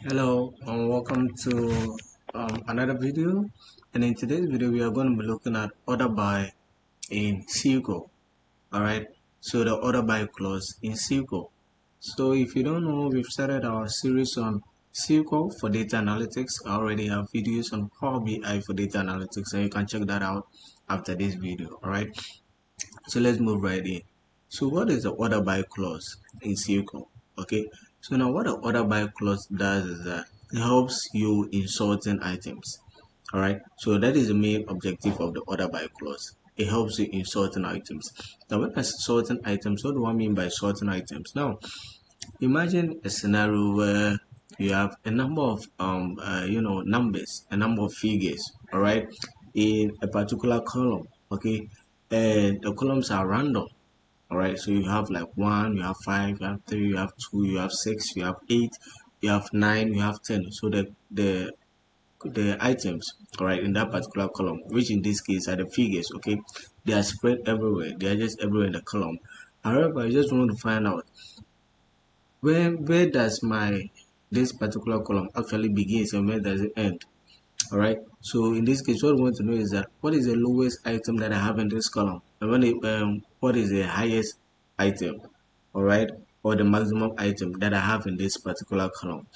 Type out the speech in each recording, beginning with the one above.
Hello and welcome to another video, and in today's video we are going to be looking at order by in SQL. Alright, so the order by clause in SQL. So if you don't know, we've started our series on SQL for data analytics. I already have videos on Power BI for data analytics, and you can check that out after this video. Alright, so let's move right in. So what is the order by clause in SQL? Okay, so now what the order by clause does is that it helps you in sorting items. All right, so that is the main objective of the order by clause. It helps you in sorting items. Now when I say sorting items, what do I mean by sorting items? Now imagine a scenario where you have a number of numbers, a number of figures, all right, in a particular column. Okay, and the columns are random. All right, so you have like 1, you have 5, you have 3, you have 2, you have 6, you have 8, you have 9, you have 10. So the items, all right, in that particular column, which in this case are the figures. Okay, they are spread everywhere, they are just everywhere in the column. However, I just want to find out where does my this particular column actually begins and where does it end. All right, so in this case what we want to know is that what is the lowest item that I have in this column, and what is the highest item, all right, or the maximum item that I have in this particular column.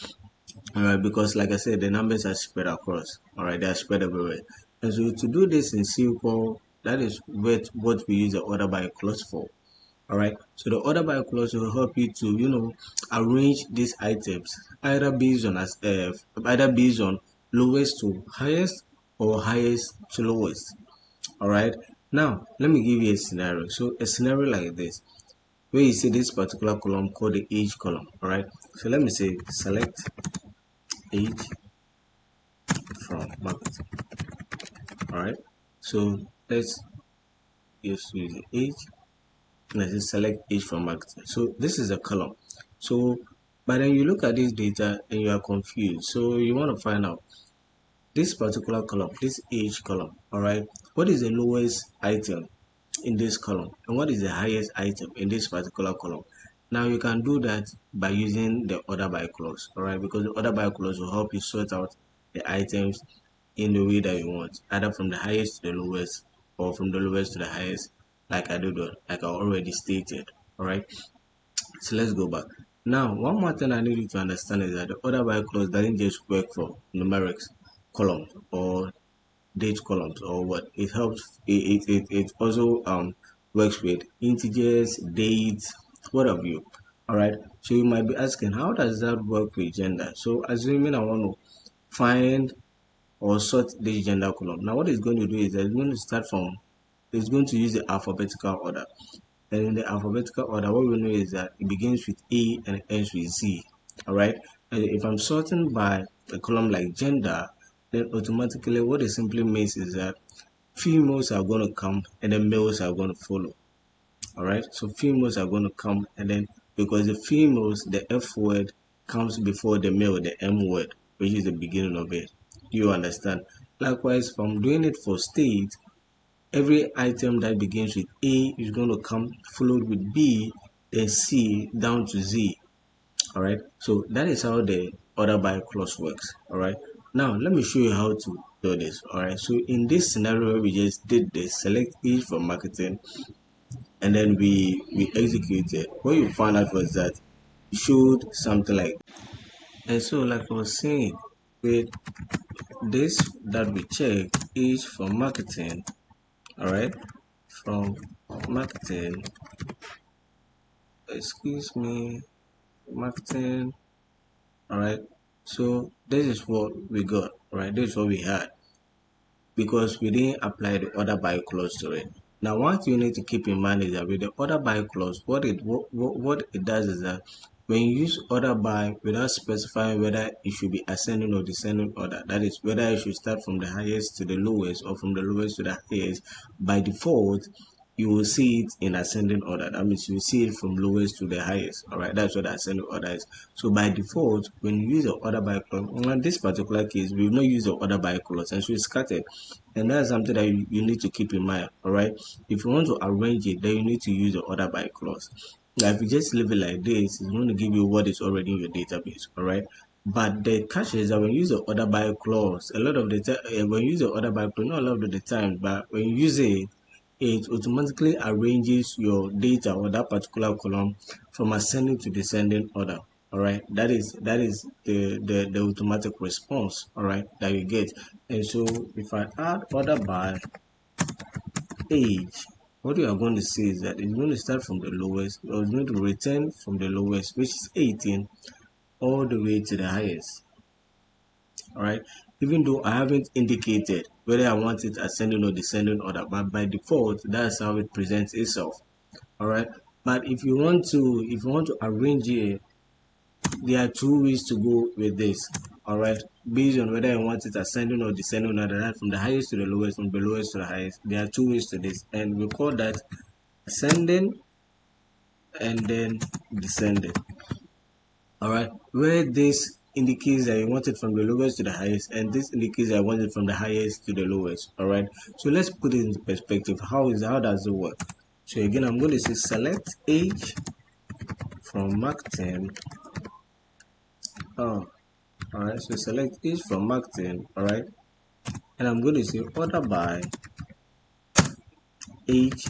All right, because like I said, the numbers are spread across. All right, they are spread everywhere. And so to do this in SQL, that is what we use the order by clause for. All right, so the order by clause will help you to arrange these items either based on lowest to highest or highest to lowest. All right, now let me give you a scenario. So a scenario like this, where you see this particular column called the age column. All right, so let me say select age from marketing. All right, so let's just use the age. Let's select age from marketing. So this is a column. So but then you look at this data and you are confused. So you want to find out this particular column, this age column. All right, what is the lowest item in this column and what is the highest item in this particular column. Now you can do that by using the order by clause. All right, because the order by clause will help you sort out the items in the way that you want, either from the highest to the lowest or from the lowest to the highest, like I already stated. All right, so let's go back. Now one more thing I need you to understand is that the order by clause doesn't just work for numerics columns or date columns or what. It helps it also works with integers, dates, what have you. All right, so you might be asking, how does that work with gender? So assuming I want to find or sort this gender column, now what it's going to do is that it's going to use the alphabetical order. And in the alphabetical order, what we know is that it begins with A and it ends with Z. All right, and if I'm sorting by a column like gender, then automatically what it simply means is that females are going to come and then males are going to follow. All right, so females are going to come, and then because the females, the F word comes before the male, the M word, which is the beginning of it. You understand? Likewise, if I'm doing it for state, every item that begins with A is going to come followed with B, then C down to Z. All right, so that is how the order by clause works. All right, now let me show you how to do this. All right, so in this scenario we just did this, select each from marketing, and then we executed. What you found out was that it showed something like, and so like I was saying, with this that we checked each from marketing. All right, from marketing, excuse me, marketing. All right, so this is what we got. Right, this is what we had because we didn't apply the order by clause to it. Now what you need to keep in mind is that with the order by clause, what it does is that when you use order by without specifying whether it should be ascending or descending order, that is whether it should start from the highest to the lowest or from the lowest to the highest, by default you will see it in ascending order. That means you will see it from lowest to the highest. All right, that's what the ascending order is. So by default, when you use the order by clause, in this particular case, we will not use the order by clause, and so it's scattered. And that's something that you need to keep in mind. All right, if you want to arrange it, then you need to use the order by clause. Now, if you just leave it like this, it's going to give you what is already in your database. All right. But the catch is that when you use the order by clause, a lot of the time, when you use the order by clause, not a lot of the time, but when you use it, it automatically arranges your data or that particular column from ascending to descending order. All right, that is the automatic response, all right, that you get. And so if I add order by age, what you are going to see is that it's going to start from the lowest, or it's going to return from the lowest, which is 18, all the way to the highest. All right, even though I haven't indicated whether I want it ascending or descending order, but by default that's how it presents itself. All right, but if you want to arrange it, there are two ways to go with this. All right, based on whether I want it ascending or descending order, that from the highest to the lowest, from the lowest to the highest. There are two ways to this, and we call that ascending and then descending. All right, where this indicates that you want it from the lowest to the highest, and this indicates that I want it from the highest to the lowest. All right, so let's put it into perspective. How does it work? So again, I'm going to say select age from mark 10. Oh, all right, so select age from mark 10. All right, and I'm going to say order by age,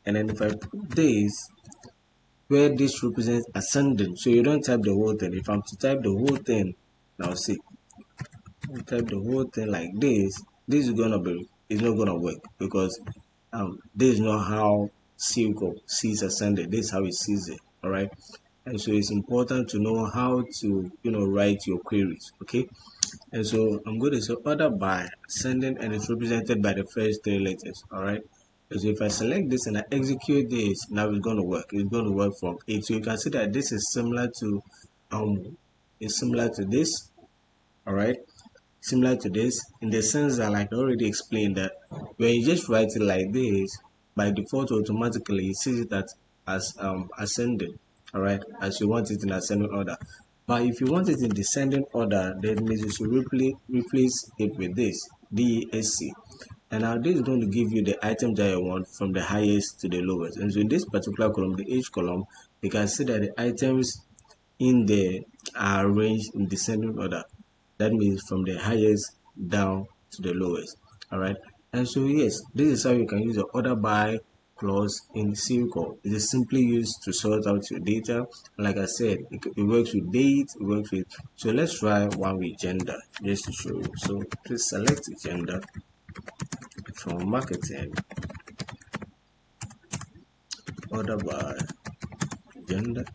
and then if I put this where this represents ascending, so you don't type the whole thing. If I'm to type the whole thing, now see, type the whole thing like this is gonna be, it's not gonna work, because this is not how SQL sees ascending. This is how it sees it. All right, and so it's important to know how to write your queries. Okay, and so I'm going to say order by ascending, and it's represented by the first three letters. All right, so if I select this and I execute this, now it's going to work. It's going to work from 8. So you can see that this is similar to this. All right, similar to this in the sense that, like I already explained, that when you just write it like this, by default automatically it sees it as ascending. All right, as you want it in ascending order. But if you want it in descending order, then you should replace it with this DESC. And now this is going to give you the item that you want from the highest to the lowest. And so in this particular column, the age column, you can see that the items in there are arranged in descending order. That means from the highest down to the lowest. All right, and so yes, this is how you can use the order by clause in SQL. It is simply used to sort out your data. Like I said, it works with date, it works with, so let's try one with gender just to show you. So please select gender from marketing, order by gender.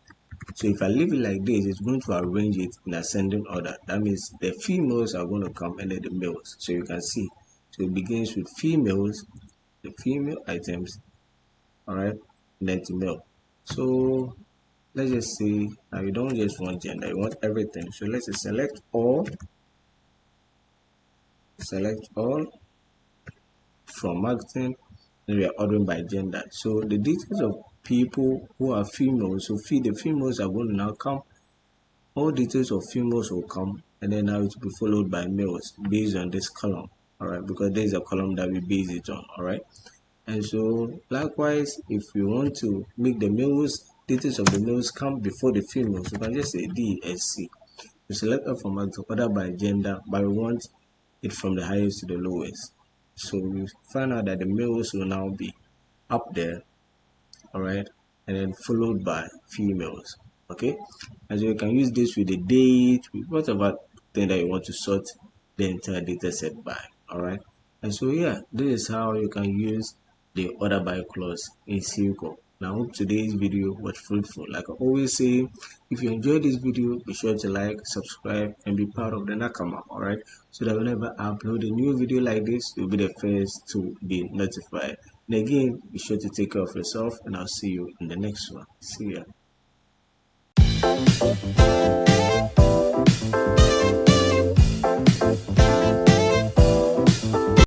So if I leave it like this, it's going to arrange it in ascending order. That means the females are going to come and then the males. So you can see, so it begins with females, the female items, all right, and then to male. So let's just say now you don't just want gender, you want everything. So let's just select all from marketing, and we are ordering by gender. So the details of people who are females, so the females are going to now come. All details of females will come, and then now it will be followed by males based on this column. All right, because there is a column that we base it on. All right, and so likewise, if you want to make the males, details of the males come before the females, you can just say DESC. You select a format to order by gender, but we want it from the highest to the lowest. So we find out that the males will now be up there, all right, and then followed by females. Okay, and so you can use this with the date, with whatever thing that you want to sort the entire data set by. All right, and so yeah, this is how you can use the order by clause in SQL. Now, I hope today's video was fruitful. Like I always say, if you enjoyed this video, be sure to like, subscribe, and be part of the Nakama. All right, so that whenever I upload a new video like this, you'll be the first to be notified. And again, be sure to take care of yourself, and I'll see you in the next one. See ya.